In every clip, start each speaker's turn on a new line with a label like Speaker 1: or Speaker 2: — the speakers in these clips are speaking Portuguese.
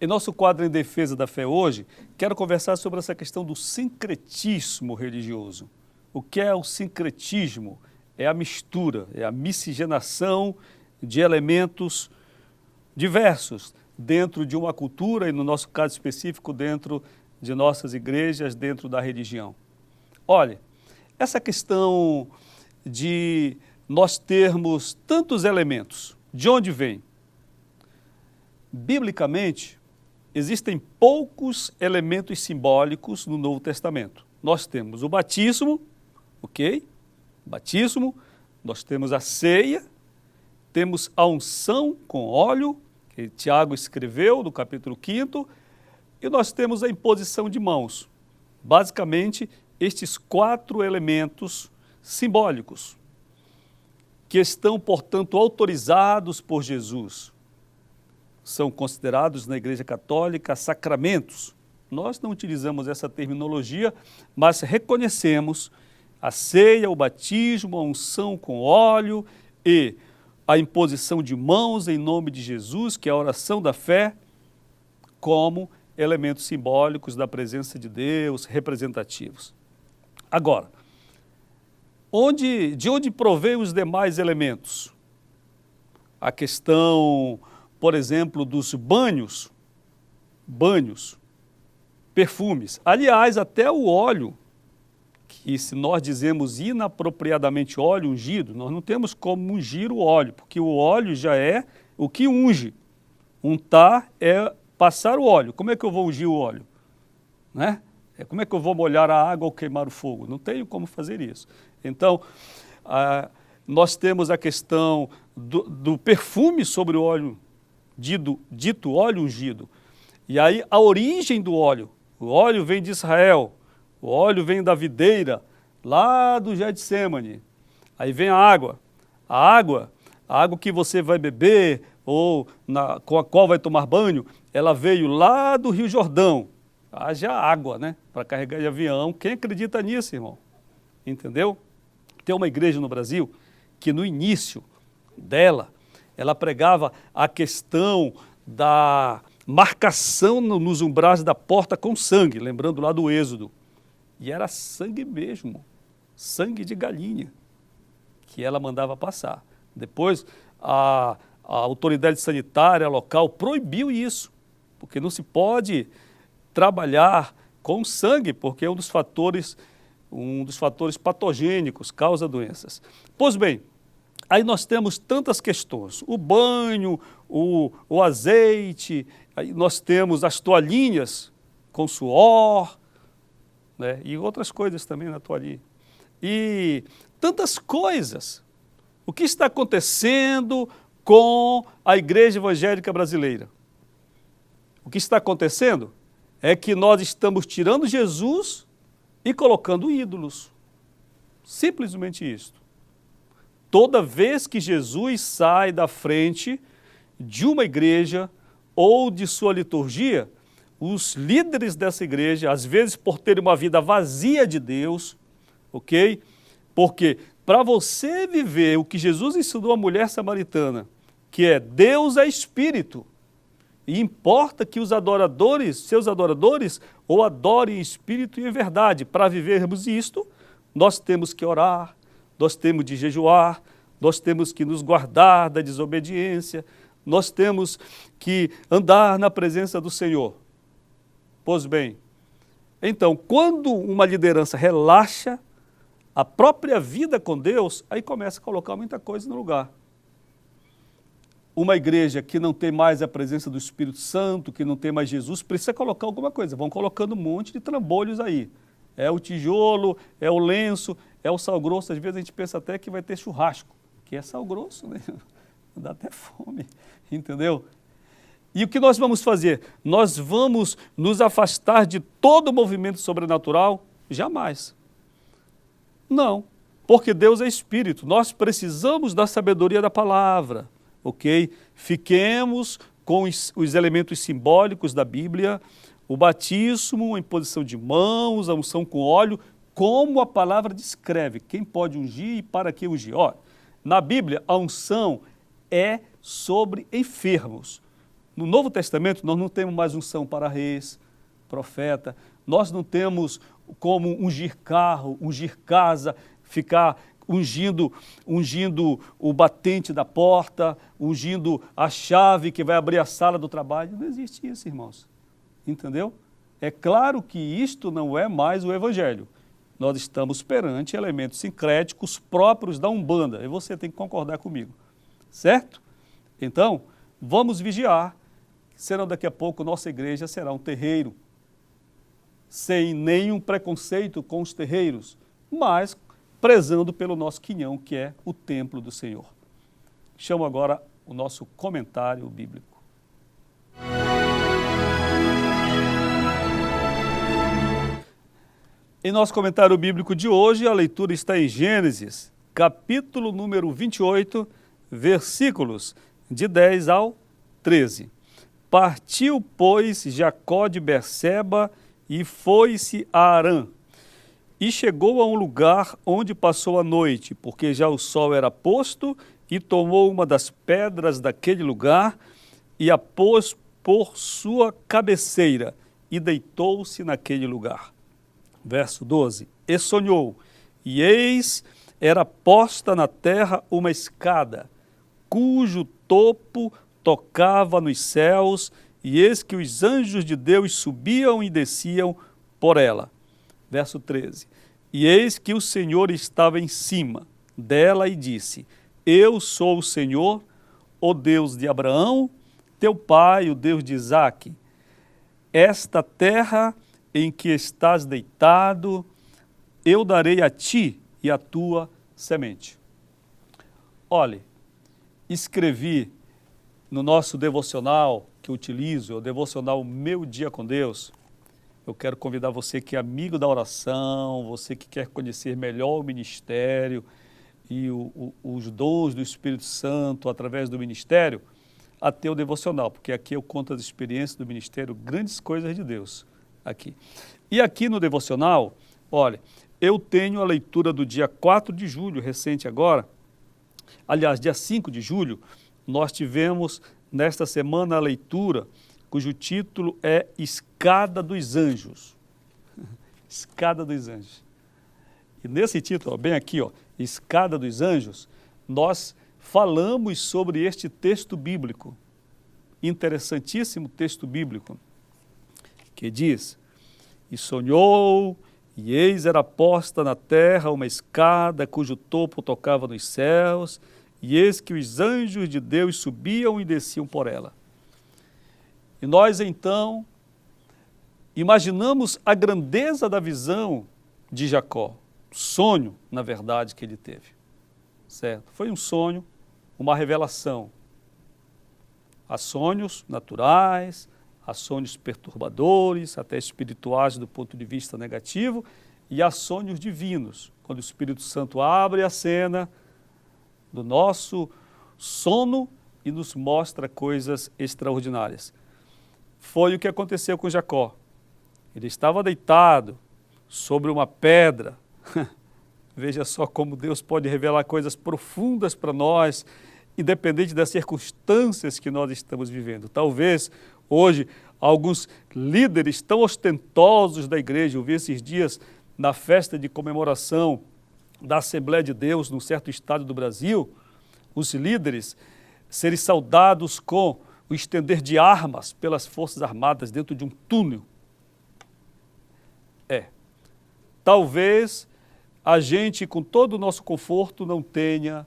Speaker 1: Em nosso quadro em defesa da fé hoje, quero conversar sobre essa questão do sincretismo religioso. O que é o sincretismo? É a mistura, é a miscigenação de elementos diversos dentro de uma cultura e, no nosso caso específico, dentro de nossas igrejas, dentro da religião. Olha, essa questão de nós termos tantos elementos, de onde vem? Biblicamente, existem poucos elementos simbólicos no Novo Testamento. Nós temos o batismo, ok? Batismo, nós temos a ceia, temos a unção com óleo, que Tiago escreveu no capítulo 5º, e nós temos a imposição de mãos. Basicamente, estes 4 elementos simbólicos, que estão, portanto, autorizados por Jesus. São considerados na Igreja Católica sacramentos. Nós não utilizamos essa terminologia, mas reconhecemos a ceia, o batismo, a unção com óleo e a imposição de mãos em nome de Jesus, que é a oração da fé, como elementos simbólicos da presença de Deus, representativos. Agora, de onde provém os demais elementos? A questão, por exemplo, dos banhos, perfumes. Aliás, até o óleo, que se nós dizemos inapropriadamente óleo ungido, nós não temos como ungir o óleo, porque o óleo já é o que unge. Untar é passar o óleo. Como é que eu vou ungir o óleo? Né? Como é que eu vou molhar a água ou queimar o fogo? Não tenho como fazer isso. Então, nós temos a questão do perfume sobre o óleo, dito óleo ungido. E aí a origem do óleo. O óleo vem de Israel, o óleo vem da videira, lá do Getsemane. Aí vem a água que você vai beber ou com a qual vai tomar banho, ela veio lá do Rio Jordão. Haja água, né? Para carregar de avião. Quem acredita nisso, irmão? Entendeu? Tem uma igreja no Brasil que no início dela, ela pregava a questão da marcação nos umbrais da porta com sangue, lembrando lá do Êxodo. E era sangue mesmo, sangue de galinha, que ela mandava passar. Depois, a autoridade sanitária local proibiu isso, porque não se pode trabalhar com sangue, porque é um dos fatores patogênicos, causa doenças. Pois bem, aí nós temos tantas questões, o banho, o azeite, aí nós temos as toalhinhas com suor, né, e outras coisas também na toalhinha. E tantas coisas. O que está acontecendo com a igreja evangélica brasileira? O que está acontecendo é que nós estamos tirando Jesus e colocando ídolos. Simplesmente isso. Toda vez que Jesus sai da frente de uma igreja ou de sua liturgia, os líderes dessa igreja, às vezes por terem uma vida vazia de Deus, ok? Porque para você viver o que Jesus ensinou à mulher samaritana, que é Deus é Espírito, e importa que os adoradores, seus adoradores, o adorem em espírito e em verdade. Para vivermos isto, nós temos que orar, nós temos de jejuar, nós temos que nos guardar da desobediência, nós temos que andar na presença do Senhor. Pois bem, então, quando uma liderança relaxa a própria vida com Deus, aí começa a colocar muita coisa no lugar. Uma igreja que não tem mais a presença do Espírito Santo, que não tem mais Jesus, precisa colocar alguma coisa. Vão colocando um monte de trambolhos aí. É o tijolo, é o lenço, é o sal grosso. Às vezes a gente pensa até que vai ter churrasco, que é sal grosso, né? Dá até fome, entendeu? E o que nós vamos fazer? Nós vamos nos afastar de todo movimento sobrenatural? Jamais. Não, porque Deus é Espírito. Nós precisamos da sabedoria da palavra. Ok? Fiquemos com os elementos simbólicos da Bíblia, o batismo, a imposição de mãos, a unção com óleo, como a palavra descreve, quem pode ungir e para que ungir. Ó, na Bíblia, a unção é sobre enfermos. No Novo Testamento, nós não temos mais unção para reis, profeta, nós não temos como ungir carro, ungir casa, ficar ungindo o batente da porta, ungindo a chave que vai abrir a sala do trabalho. Não existe isso, irmãos. Entendeu? É claro que isto não é mais o Evangelho. Nós estamos perante elementos sincréticos próprios da Umbanda, e você tem que concordar comigo. Certo? Então, vamos vigiar, senão daqui a pouco nossa igreja será um terreiro, sem nenhum preconceito com os terreiros, mas prezando pelo nosso quinhão, que é o templo do Senhor. Chamo agora o nosso comentário bíblico. Em nosso comentário bíblico de hoje, a leitura está em Gênesis, capítulo número 28, versículos de 10 ao 13. Partiu, pois, Jacó de Berseba e foi-se a Harã. E chegou a um lugar onde passou a noite, porque já o sol era posto, e tomou uma das pedras daquele lugar e a pôs por sua cabeceira, e deitou-se naquele lugar. Verso 12. E sonhou, e eis, era posta na terra uma escada, cujo topo tocava nos céus, e eis que os anjos de Deus subiam e desciam por ela. Verso 13. E eis que o Senhor estava em cima dela e disse: Eu sou o Senhor, o Deus de Abraão, teu pai, o Deus de Isaque. Esta terra em que estás deitado, eu darei a ti e a tua semente. Olhe, escrevi no nosso devocional que eu utilizo, o devocional Meu Dia com Deus. Eu quero convidar você que é amigo da oração, você que quer conhecer melhor o ministério e os dons do Espírito Santo através do ministério, a ter o devocional, porque aqui eu conto as experiências do ministério, grandes coisas de Deus aqui. E aqui no devocional, olha, eu tenho a leitura do dia 4 de julho, recente agora, aliás, dia 5 de julho, nós tivemos nesta semana a leitura cujo título é Escada dos Anjos. Escada dos Anjos. E nesse título, ó, bem aqui, ó, Escada dos Anjos, nós falamos sobre este texto bíblico, interessantíssimo texto bíblico, que diz: E sonhou, e eis era posta na terra uma escada cujo topo tocava nos céus, e eis que os anjos de Deus subiam e desciam por ela. E nós, então, imaginamos a grandeza da visão de Jacó, sonho, na verdade, que ele teve. Certo? Foi um sonho, uma revelação. Há sonhos naturais, há sonhos perturbadores, até espirituais do ponto de vista negativo, e há sonhos divinos, quando o Espírito Santo abre a cena do nosso sono e nos mostra coisas extraordinárias. Foi o que aconteceu com Jacó. Ele estava deitado sobre uma pedra. Veja só como Deus pode revelar coisas profundas para nós, independente das circunstâncias que nós estamos vivendo. Talvez hoje alguns líderes tão ostentosos da igreja, eu vi esses dias na festa de comemoração da Assembleia de Deus num certo estado do Brasil, os líderes serem saudados com o estender de armas pelas Forças Armadas dentro de um túnel. Talvez a gente, com todo o nosso conforto, não tenha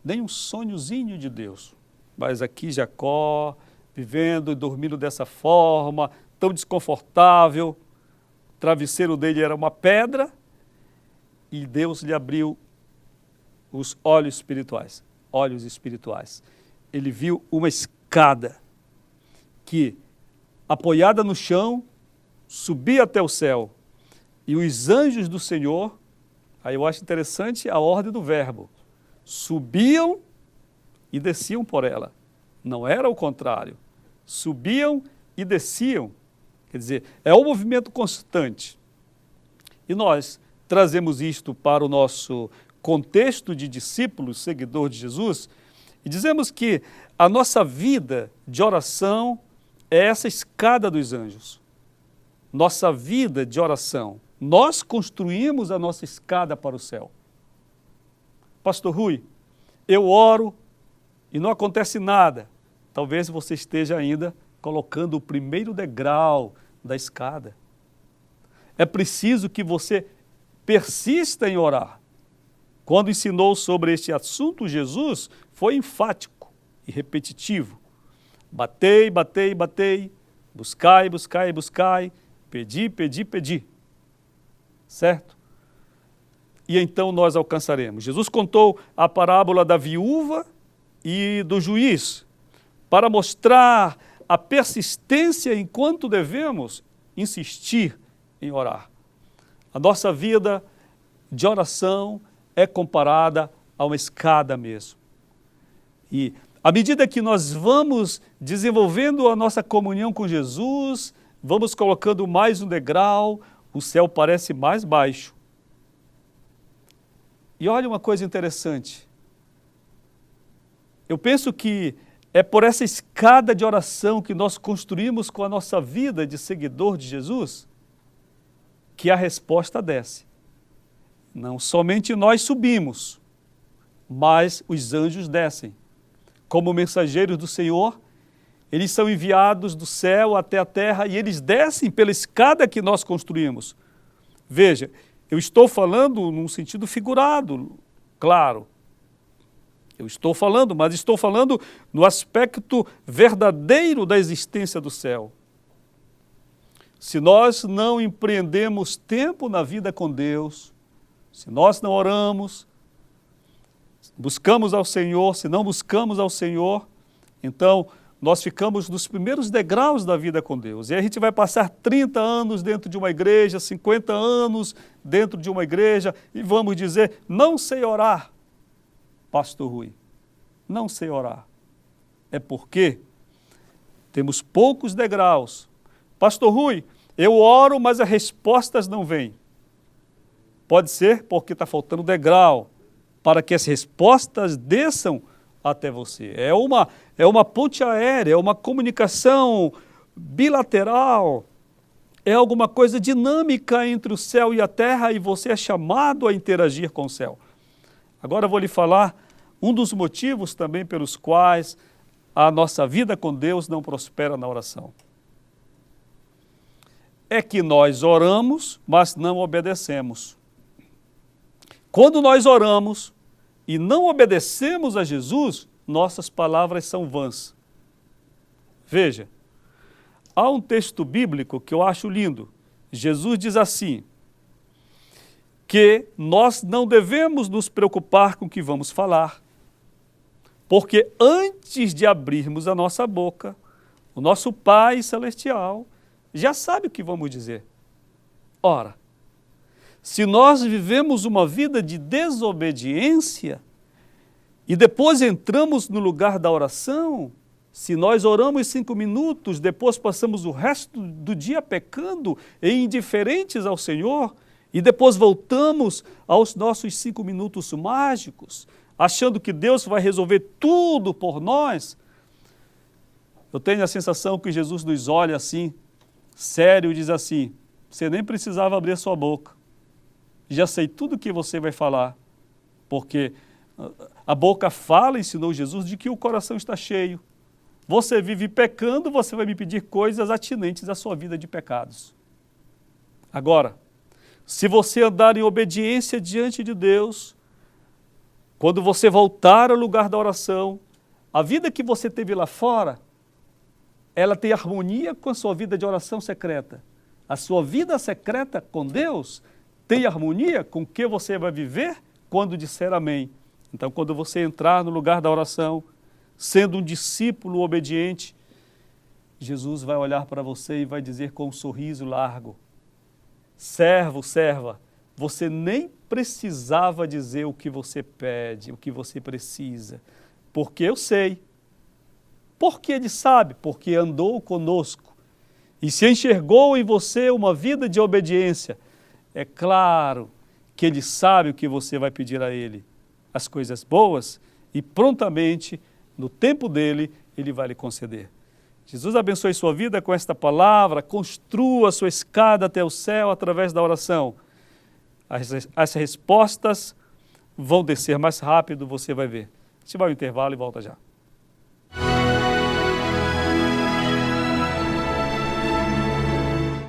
Speaker 1: nem um sonhozinho de Deus. Mas aqui Jacó, vivendo e dormindo dessa forma, tão desconfortável, o travesseiro dele era uma pedra, e Deus lhe abriu os olhos espirituais. Ele viu uma escada que, apoiada no chão, subia até o céu. E os anjos do Senhor, aí eu acho interessante a ordem do verbo, subiam e desciam por ela. Não era o contrário. Subiam e desciam. Quer dizer, é um movimento constante. E nós trazemos isto para o nosso contexto de discípulos, seguidor de Jesus, E dizemos que a nossa vida de oração é essa escada dos anjos. Nossa vida de oração. Nós construímos a nossa escada para o céu. Pastor Rui, eu oro e não acontece nada. Talvez você esteja ainda colocando o primeiro degrau da escada. É preciso que você persista em orar. Quando ensinou sobre este assunto, Jesus foi enfático e repetitivo. Batei, batei, batei, buscai, buscai, buscai, pedi, pedi, pedi. Certo? E então nós alcançaremos. Jesus contou a parábola da viúva e do juiz para mostrar a persistência enquanto devemos insistir em orar. A nossa vida de oração é comparada a uma escada mesmo. E à medida que nós vamos desenvolvendo a nossa comunhão com Jesus, vamos colocando mais um degrau, o céu parece mais baixo. E olha uma coisa interessante. Eu penso que é por essa escada de oração que nós construímos com a nossa vida de seguidor de Jesus que a resposta desce. Não somente nós subimos, mas os anjos descem. Como mensageiros do Senhor, eles são enviados do céu até a terra e eles descem pela escada que nós construímos. Veja, eu estou falando num sentido figurado, claro. Eu estou falando, mas estou falando no aspecto verdadeiro da existência do céu. Se nós não empreendemos tempo na vida com Deus, se nós não oramos, buscamos ao Senhor, se não buscamos ao Senhor, então nós ficamos nos primeiros degraus da vida com Deus. E aí a gente vai passar 30 anos dentro de uma igreja, 50 anos dentro de uma igreja e vamos dizer, não sei orar, Pastor Rui, não sei orar. É porque temos poucos degraus. Pastor Rui, eu oro, mas as respostas não vêm. Pode ser porque está faltando degrau para que as respostas desçam até você. É uma ponte aérea, é uma comunicação bilateral, é alguma coisa dinâmica entre o céu e a terra e você é chamado a interagir com o céu. Agora eu vou lhe falar um dos motivos também pelos quais a nossa vida com Deus não prospera na oração. É que nós oramos, mas não obedecemos. Quando nós oramos e não obedecemos a Jesus, nossas palavras são vãs. Veja, há um texto bíblico que eu acho lindo. Jesus diz assim, que nós não devemos nos preocupar com o que vamos falar, porque antes de abrirmos a nossa boca, o nosso Pai Celestial já sabe o que vamos dizer. Ora, se nós vivemos uma vida de desobediência e depois entramos no lugar da oração, se nós oramos 5 minutos, depois passamos o resto do dia pecando e indiferentes ao Senhor, e depois voltamos aos nossos 5 minutos mágicos, achando que Deus vai resolver tudo por nós, eu tenho a sensação que Jesus nos olha assim, sério, e diz assim, você nem precisava abrir a sua boca, já sei tudo o que você vai falar, porque a boca fala, ensinou Jesus, de que o coração está cheio. Você vive pecando, você vai me pedir coisas atinentes à sua vida de pecados. Agora, se você andar em obediência diante de Deus, quando você voltar ao lugar da oração, a vida que você teve lá fora, ela tem harmonia com a sua vida de oração secreta. A sua vida secreta com Deus tem harmonia com o que você vai viver quando disser amém. Então, quando você entrar no lugar da oração, sendo um discípulo obediente, Jesus vai olhar para você e vai dizer com um sorriso largo, servo, serva, você nem precisava dizer o que você pede, o que você precisa, porque eu sei. Porque ele sabe? Porque andou conosco e se enxergou em você uma vida de obediência. É claro que ele sabe o que você vai pedir a ele, as coisas boas, e prontamente no tempo dele, ele vai lhe conceder. Jesus abençoe sua vida com esta palavra, construa sua escada até o céu através da oração. As respostas vão descer mais rápido, você vai ver. A gente vai ao intervalo e volta já.